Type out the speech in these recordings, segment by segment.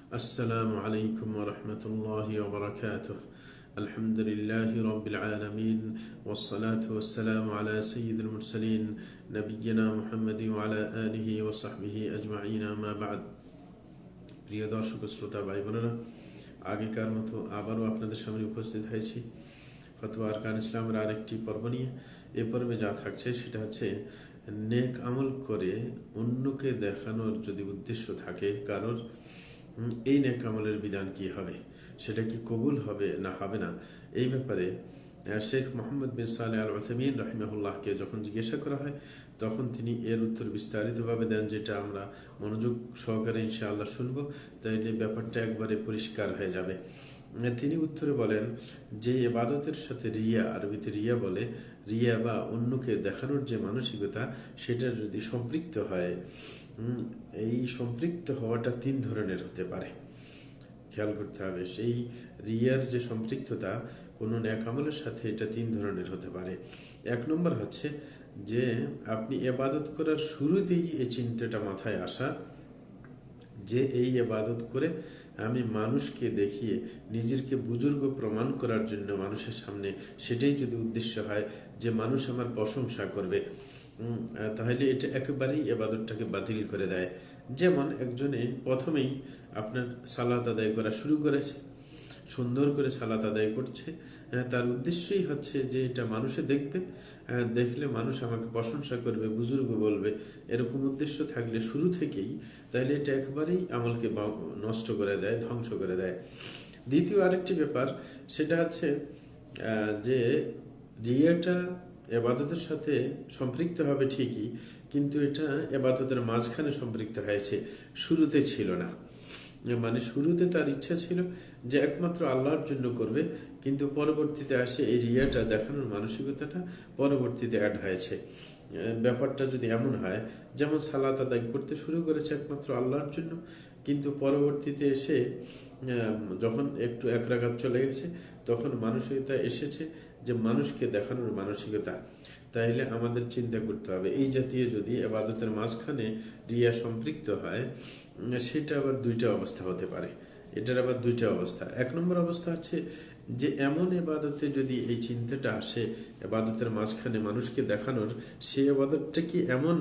السلام عليكم ورحمة الله وبركاته. الحمد لله رب العالمين والصلاة والسلام على سيد المرسلين نبينا محمد وعلى آله وصحبه أجمعين ما بعد. প্রিয় দর্শক শ্রোতা ভাই বোনেরা, আগেকার মতো আবারও আপনাদের সামনে উপস্থিত হয়েছি ফতোয়া আরকান ইসলামের আরেকটি পর্ব নিয়ে। এ পর্বে যা থাকছে সেটা হচ্ছে নেক আমল করে অন্যকে দেখানোর যদি উদ্দেশ্য থাকে কারোর, এই নেক আমলের বিধান কি হবে, সেটা কি কবুল হবে না হবে না, এই ব্যাপারে শেখ মোহাম্মদ বিন সালেহ আল উসাইমিন রাহিমাহুল্লাহকে যখন জিজ্ঞাসা করা হয় তখন তিনি এর উত্তর বিস্তারিতভাবে দেন, যেটা আমরা মনোযোগ সহকারে ইনশাআল্লাহ শুনবো, তাইলে ব্যাপারটা একবারে পরিষ্কার হয়ে যাবে। তিনি উত্তরে বলেন যে ইবাদতের সাথে রিয়া, আরবিতে রিয়া বলে, রিয়া বা অন্যকে দেখানোর যে মানসিকতা সেটা যদি সম্পৃক্ত হয়, এই সম্পৃক্ত হওয়াটা তিন ধরনের হতে পারে। খেয়াল করতে হবে, সেই রিয়ার যে সম্পৃক্ততা কোনো নেক আমলের সাথে, এটা তিন ধরনের হতে পারে। এক নম্বর হচ্ছে যে আপনি ইবাদত করার শুরুতেই এই চিন্তাটা মাথায় আসা যে এই ইবাদত করে আমি মানুষকে দেখিয়ে নিজেকে বুজুর্গ প্রমাণ করার জন্য মানুষের সামনে, সেটাই যদি উদ্দেশ্য হয় যে মানুষ আমার প্রশংসা করবে, তাহলে এটা একেবারেই ইবাদতটাকে বাতিল করে দেয়। যেমন একজনে প্রথমেই আপনার সালাত আদায় করা শুরু করেছে, সুন্দর করে সালাত আদায় করছে, তার উদ্দেশ্যই হচ্ছে যে এটা মানুষে দেখবে, দেখলে মানুষ আমাকে প্রশংসা করবে, বুজুর্গ বলবে, এরকম উদ্দেশ্য থাকলে শুরু থেকেই, তাহলে এটা একেবারেই আমলকে নষ্ট করে দেয়, ধ্বংস করে দেয়। দ্বিতীয় আরেকটি ব্যাপার, সেটা হচ্ছে যে রিয়াটা এবাদতের সাথে সম্পৃক্ত হবে ঠিকই, কিন্তু এটা এবাদতের মাঝখানে সম্পৃক্ত হয়েছে, শুরুতে ছিল না। মানে শুরুতে তার ইচ্ছা ছিল যে একমাত্র আল্লাহর জন্য করবে, কিন্তু পরবর্তীতে আসে এই রিয়াটা দেখানোর মানসিকতাটা পরবর্তীতে অ্যাড হয়েছে। ব্যাপারটা যদি এমন হয়, যেমন সালাত আদায় করতে শুরু করেছে একমাত্র আল্লাহর জন্য, কিন্তু পরবর্তীতে এসে যখন একটু এক রাকাত চলে গেছে তখন মানসিকতা এসেছে যে মানুষকে দেখানোর মানসিকতা। তাইলে আমাদের চিন্তা করতে হবে, এই জাতীয় যদি ইবাদতের মাঝখানে রিয়া সম্পৃক্ত হয়, সেটা আবার দুইটা অবস্থা হতে পারে। এটার আবার দুইটা অবস্থা। এক নম্বর অবস্থা হচ্ছে যে এমন ইবাদতে যদি এই চিন্তাটা আসে ইবাদতের মাঝখানে মানুষকে দেখানোর, সেই ইবাদতটা কি এমন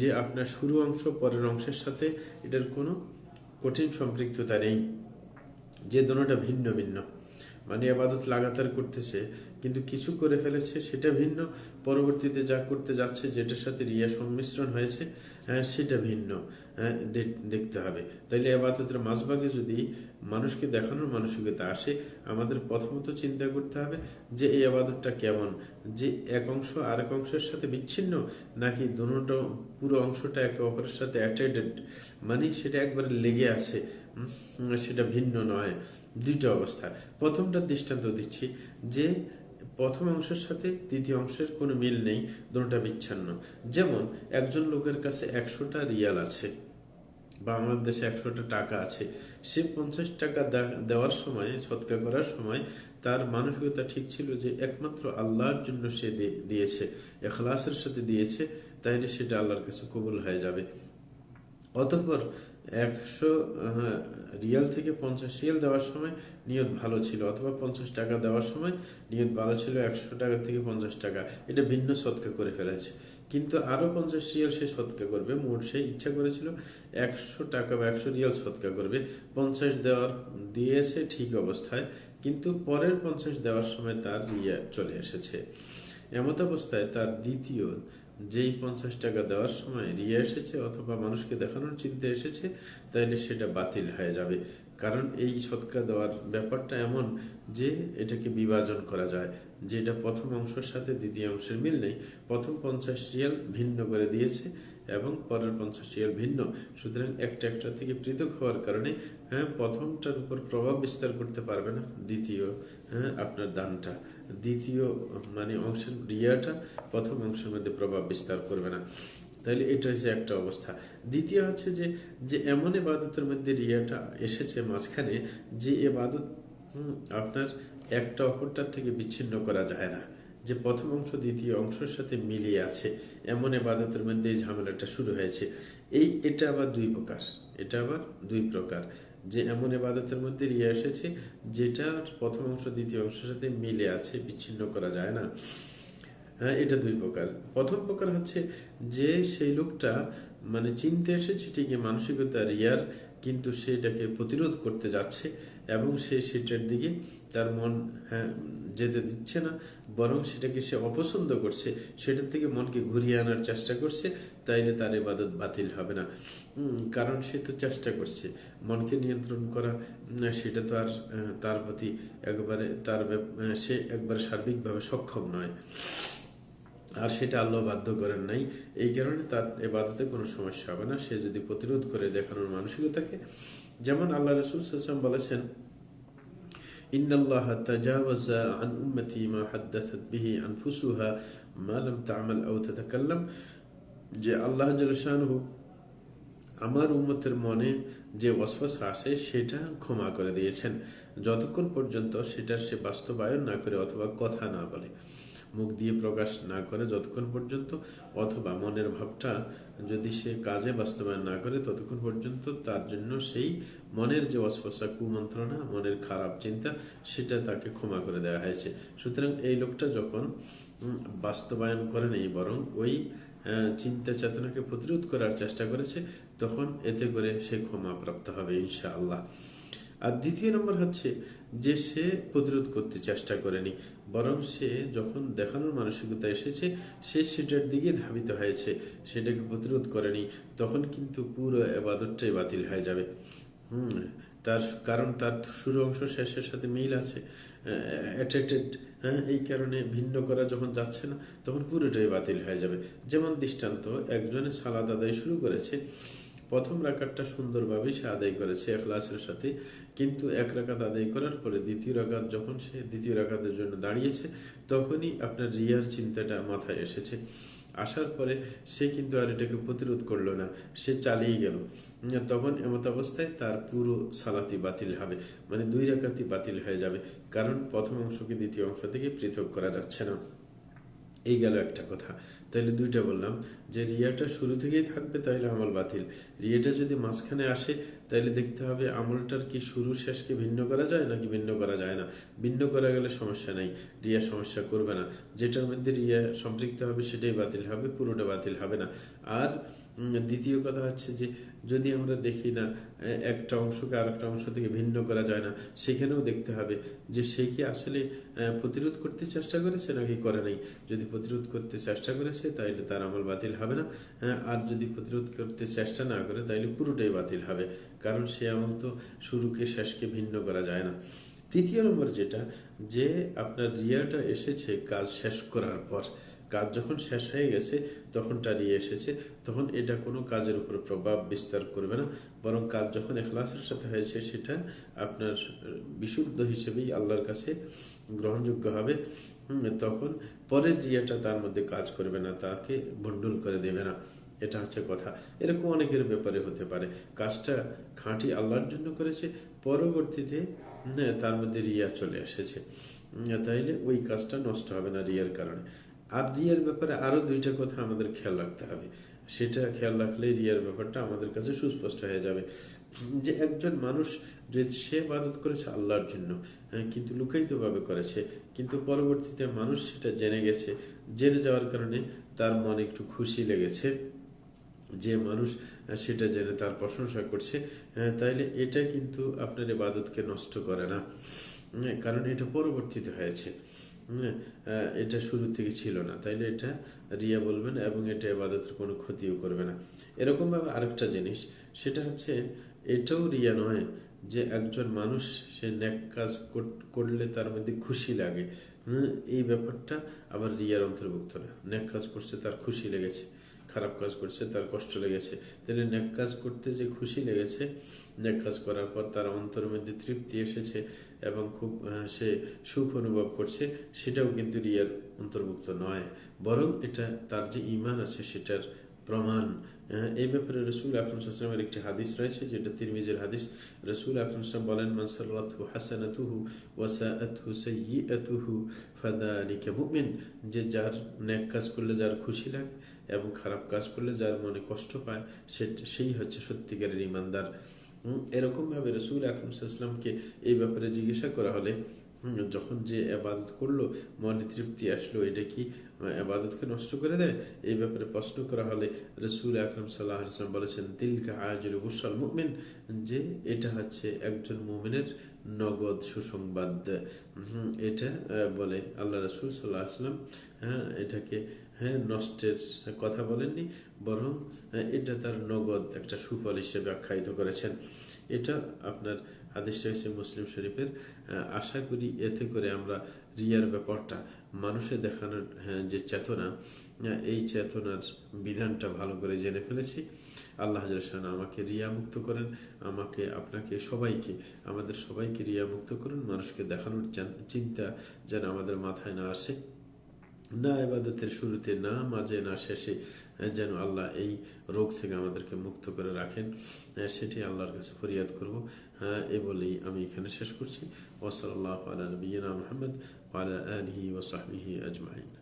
যে আপনার শুরু অংশ পরের অংশের সাথে এটার কোনো কঠিন সম্পৃক্ততা নেই, যে দুটোটা ভিন্ন ভিন্ন, মানে আবাদত লাগাতার করতেছে কিন্তু কিছু করে ফেলেছে সেটা ভিন্ন, পরবর্তীতে যা করতে যাচ্ছে যেটার সাথে রিয়া সংমিশ্রণ হয়েছে সেটা ভিন্ন, দেখতে হবে। তাইলে আবাদতের মাঝভাগে যদি মানুষকে দেখানোর মানসিকতা আসে, আমাদের প্রথমত চিন্তা করতে হবে যে এই আবাদতটা কেমন, যে এক অংশ আরেক অংশের সাথে বিচ্ছিন্ন, নাকি দুটো পুরো অংশটা একে অপরের সাথে অ্যাটাচড, মানে সেটা একবারে লেগে আছে, সেটা ভিন্ন নয়। দুইটা অবস্থা। প্রথমটার দৃষ্টান্ত দিচ্ছি যে প্রথম অংশের সাথে দ্বিতীয় অংশের কোনো মিল নেই, দুটোটা বিচ্ছিন্ন। যেমন একজন লোকের কাছে 100টা রিয়াল আছে, বা আমাদের দেশে 100টা টাকা আছে, সে 50 টাকা দেওয়ার সময়, সৎকার করার সময় তার মানসিকতা ঠিক ছিল যে একমাত্র আল্লাহর জন্য সে দিয়েছে, ইখলাসের সাথে দিয়েছে, তাইলে সেটা আল্লাহর কাছে কবুল হয়ে যাবে। অতঃপর 100 রিয়াল থেকে 50 রিয়াল দেওয়ার সময় নিয়ত ভালো ছিল, অথবা 50 টাকা দেওয়ার সময় নিয়ত ভালো ছিল, 100 টাকা থেকে 50 টাকা এটা ভিন্ন সৎকা করে ফেলেছে, কিন্তু আরো 50 রিয়াল সে সৎকা করবে। মোট সে ইচ্ছা করেছিল 100 টাকা বা 100 রিয়াল সৎকা করবে, 50 দিয়েছে ঠিক অবস্থায়, কিন্তু পরের 50 দেওয়ার সময় তার রিয়া চলে এসেছে। এমত অবস্থায় তার দ্বিতীয় যেই 50 টাকা দেওয়ার সময় রিয়া এসেছে অথবা মানুষকে দেখানোর চিন্তা এসেছে, তাইলে সেটা বাতিল হয়ে যাবে। কারণ এই সৎকা দেওয়ার ব্যাপারটা এমন যে এটাকে বিভাজন করা যায়, যে এটা প্রথম অংশের সাথে দ্বিতীয় অংশের মিল নেই। প্রথম 50 রিয়াল ভিন্ন করে দিয়েছে এবং পরের 50 রিয়াল ভিন্ন, সুতরাং একটা একটা থেকে পৃথক হওয়ার কারণে প্রথমটার উপর প্রভাব বিস্তার করতে পারবে না দ্বিতীয় আপনার দানটা, দ্বিতীয় মানে অংশের রিয়াটা প্রথম অংশের মধ্যে প্রভাব বিস্তার করবে না। তাহলে এটা হচ্ছে একটা অবস্থা। দ্বিতীয় হচ্ছে যে এমন ইবাদতের মধ্যে রিয়াটা এসেছে মাঝখানে, যে ইবাদত আপনার একটা অপরটার থেকে বিচ্ছিন্ন করা যায় না, যে প্রথম অংশ দ্বিতীয় অংশের সাথে মিলিয়ে আছে, এমন ইবাদতের মধ্যে এই ঝামেলাটা শুরু হয়েছে। এটা আবার দুই প্রকার। এটা আবার দুই প্রকার, যে এমন ইবাদতের মধ্যে রিয়া এসেছে যেটার প্রথম অংশ দ্বিতীয় অংশের সাথে মিলে আছে, বিচ্ছিন্ন করা যায় না। হ্যাঁ, এটা দুই প্রকার। প্রথম প্রকার হচ্ছে যে সেই লোকটা মানে চিনতে এসেছে ঠিকই মানসিকতা রিয়ার, কিন্তু সেটাকে প্রতিরোধ করতে যাচ্ছে এবং সে সেটার দিকে তার মন, হ্যাঁ, যেতে দিচ্ছে না, বরং সেটাকে সে অপছন্দ করছে, সেটার থেকে মনকে ঘুরিয়ে আনার চেষ্টা করছে, তাইলে তার ইবাদত বাতিল হবে না। কারণ সে তো চেষ্টা করছে মনকে নিয়ন্ত্রণ করা, সেটা তো আর তার প্রতি একবারে সে একবারে সার্বিকভাবে সক্ষম নয়, আর সেটা আল্লাহ বাধ্য করেন নাই। এই কারণে তার ইবাদতে কোনো সমস্যা হবে না, সে যদি প্রতিরোধ করে দেখানোর মানসিকতাকে। যেমন আল্লাহ রাসূল সাল্লাল্লাহু আলাইহি ওয়াসাল্লাম বলেছেন, ইন্নাল্লাহা তাজাওয়াজা আন উম্মতি মা হাদ্দাসাত বিহি আনফুসুহা মা লাম তা'মাল আও তাতাকাল্লাম, যে আল্লাহ জাল্লা শানুহু আমার উম্মতের মনে যে ওয়াসওয়াসা আসে সেটা ক্ষমা করে দিয়েছেন, যতক্ষণ পর্যন্ত সেটার সে বাস্তবায়ন না করে অথবা কথা না বলে, মুখ দিয়ে প্রকাশ না করে যতক্ষণ পর্যন্ত, অথবা মনের ভাবটা যদি সে কাজে বাস্তবায়ন না করে ততক্ষণ পর্যন্ত, তার জন্য সেই মনের যে ওয়াসওয়াসা, কুমন্ত্রণা, মনের খারাপ চিন্তা, সেটা তাকে ক্ষমা করে দেওয়া হয়েছে। সুতরাং এই লোকটা যখন বাস্তবায়ন করে নেই, বরং ওই চিন্তা চেতনাকে প্রতিরোধ করার চেষ্টা করেছে, তখন এতে করে সে ক্ষমা প্রাপ্ত হবে ইনশাআল্লাহ। আর দ্বিতীয় নম্বর হচ্ছে যে সে প্রতিরোধ করতে চেষ্টা করেনি, বরং সে যখন দেখানোর মানসিকতা এসেছে সে সেটার দিকে ধাবিত হয়েছে, সেটাকে প্রতিরোধ করেনি, তখন কিন্তু পুরো ইবাদতটাই বাতিল হয়ে যাবে। তার কারণ তার শুরু অংশ শেষের সাথে মিল আছে, অ্যাট্রাক্টেড, হ্যাঁ, এই কারণে ভিন্ন করা যখন যাচ্ছে না তখন পুরোটাই বাতিল হয়ে যাবে। যেমন দৃষ্টান্ত, একজনের সালাত আদায় শুরু করেছে, প্রথম রাকাতটা সুন্দরভাবে সে আদায় করেছে ইখলাসের সাথে, কিন্তু এক রাকাত আদায় করার পরে দ্বিতীয় রাকাত যখন সে দ্বিতীয় রাকাতের জন্য দাঁড়িয়েছে, তখনই আপনার রিয়ার চিন্তাটা মাথায় এসেছে। আসার পরে সে কিন্তু আর এটাকে প্রতিরোধ করলো না, সে চালিয়ে গেল। তখন এমত অবস্থায় তার পুরো সালাতি বাতিল হবে, মানে দুই রাকাতই বাতিল হয়ে যাবে, কারণ প্রথম অংশকে দ্বিতীয় অংশ থেকে পৃথক করা যাচ্ছে না। এই গেল একটা কথা। তাইলে দুইটা বললাম, যে রিয়াটা শুরু থেকেই থাকবে তাইলে আমল বাতিল, রিয়াটা যদি মাঝখানে আসে তাইলে দেখতে হবে আমলটার কি শুরু শেষকে ভিন্ন করা যায় নাকি ভিন্ন করা যায় না। ভিন্ন করা গেলে সমস্যা নেই, রিয়া সমস্যা করবে না, যেটার মধ্যে রিয়া সম্পৃক্ত হবে সেটাই বাতিল হবে, পুরোটা বাতিল হবে না। আর দ্বিতীয় কথা হচ্ছে যে যদি আমরা দেখি না একটা অংশকে আর একটা অংশ থেকে ভিন্ন করা যায় না, সেখানেও দেখতে হবে যে সে কি আসলে প্রতিরোধ করতে চেষ্টা করেছে নাকি করে নাই। যদি প্রতিরোধ করতে চেষ্টা করেছে তাইলে তার আমল বাতিল হবে না, আর যদি প্রতিরোধ করতে চেষ্টা না করে তাইলে পুরোটাই বাতিল হবে, কারণ সে আমল তো শুরুকে শেষকে ভিন্ন করা যায় না। তৃতীয় নম্বর যেটা, যে আপনার রিয়াটা এসেছে কাজ শেষ করার পর, কাজ যখন শেষ হয়ে গেছে তখন রিয়া এসেছে, তখন এটা কোনো কাজের উপর প্রভাব বিস্তার করবে না, বরং কাজ যখন ইখলাসের সাথে হয়েছে সেটা আপনার বিশুদ্ধ হিসেবেই আল্লাহর কাছে গ্রহণযোগ্য হবে। তখন পরের রিয়াটা তার মধ্যে কাজ করবে না, তাকে ভণ্ডুল করে দেবে না। এটা হচ্ছে কথা। এরকম অনেকের ব্যাপারে হতে পারে, কাজটা খাঁটি আল্লাহর জন্য করেছে, পরবর্তীতে তার মধ্যে রিয়া চলে এসেছে, তাইলে ওই কাজটা নষ্ট হবে না রিয়ার কারণে। আর রিয়ার ব্যাপারে আরো দুইটা কথা আমাদের খেয়াল রাখতে হবে, সেটা খেয়াল রাখলে রিয়ার ব্যাপারটা আমাদের কাছে সুস্পষ্ট হয়ে যাবে। যে একজন মানুষ যে সে ইবাদত করেছে আল্লাহর জন্য, কিন্তু লুকায়িত ভাবে করেছে, কিন্তু পরবর্তীতে মানুষ সেটা জেনে গেছে, জেনে যাওয়ার কারণে তার মনে একটু খুশি লেগেছে, যে মানুষ সেটা জেনে তার প্রশংসা করছে, তাইলে এটা কিন্তু আপনার ইবাদতকে নষ্ট করে না, কারণ এটা পরবর্তীতে হয়েছে, এটা শুরু থেকে ছিল না, তাইলে এটা রিয়া বলবেন এবং এটা ইবাদতের কোনো ক্ষতিও করবে না। এরকম ভাবে আরেকটা জিনিস, সেটা হচ্ছে এটাও রিয়া নয় যে একজন মানুষ সে নেক কাজ করলে তার মধ্যে খুশি লাগে, এই ব্যাপারটা আবার রিয়ার অন্তর্ভুক্ত না। নেক কাজ করছে তার খুশি লেগেছে, খারাপ কাজ করছে তার কষ্ট লেগেছে, তাহলে নেক কাজ করতে যে খুশি লেগেছে, নেক কাজ করার পর তার অন্তরের মধ্যে তৃপ্তি এসেছে এবং খুব সে সুখ অনুভব করছে, সেটাও কিন্তু রিয়ার অন্তর্ভুক্ত নয়, বরং এটা তার যে ঈমান আছে সেটার প্রমাণ। এই ব্যাপারে রাসূল আকরাম সাল্লাল্লাহু আলাইহি ওয়াসাল্লামের একটি হাদিস রয়েছে, যেটা তিরমিজির হাদিস। রাসূল আকরাম সাল্লাল্লাহু আলাইহি ওয়াসাল্লাম বলেন, মান সাররাতহু হাসানাতুহু ওয়া সাআতহু সাইয়্যিআতুহু ফাযালিকা মুমিন। যে যার নেক কাজ করলে যার খুশি লাগে এবং খারাপ কাজ করলে যার মনে কষ্ট পায়, সেই হচ্ছে সত্যিকারের ইমানদার। এরকম ভাবে রাসূল আকরাম সাল্লাল্লাহু আলাইহি ওয়াসাল্লামকে এই ব্যাপারে জিজ্ঞাসা করা হলে, যখন যে আবাদত করলো মনে তৃপ্তি আসলো, এটা কি আবাদতকে নষ্ট করে দেয়? এই ব্যাপারে প্রশ্ন করা হলে রাসূল আকরাম সাল্লাল্লাহু আলাইহি ওয়াসাল্লাম বলেছেন, তিলকা আজিলু বুশরাল মুমিন, যে এটা হচ্ছে একজন মুমিনের নগদ সুসংবাদ। এটা বলে আল্লাহ রাসূল সাল্লাল্লাহু আলাইহি ওয়াসাল্লাম এটাকে নষ্টের কথা বলেননি, বরং এটা তার নগদ একটা সুফল হিসেবে আখ্যায়িত করেছেন। এটা আপনার হাদিস রয়েছে মুসলিম শরীফের। আশা করি এতে করে আমরা রিয়ার ব্যাপারটা, মানুষে দেখানোর যে চেতনা, এই চেতনার বিধানটা ভালো করে জেনে ফেলেছি। আল্লাহ জাল্লাহু আমাকে রিয়া মুক্ত করেন, আমাকে, আপনাকে, সবাইকে, আমাদের সবাইকে রিয়া মুক্ত করুন। মানুষকে দেখানোর চিন্তা যেন আমাদের মাথায় না আসে, না ইবাদতের শুরুতে, না মাঝে, না শেষে, যেন আল্লাহ এই রোগ থেকে আমাদেরকে মুক্ত করে রাখেন। সেটি আল্লাহর কাছে ফরিয়াদ করব। এ বলেই আমি এখানে শেষ করছি। ওয়া সাল্লাল্লাহু আলা নবিয়িনা মুহাম্মদ ওয়া আলা আলিহি ওয়া সাহবিহি আজমাইন।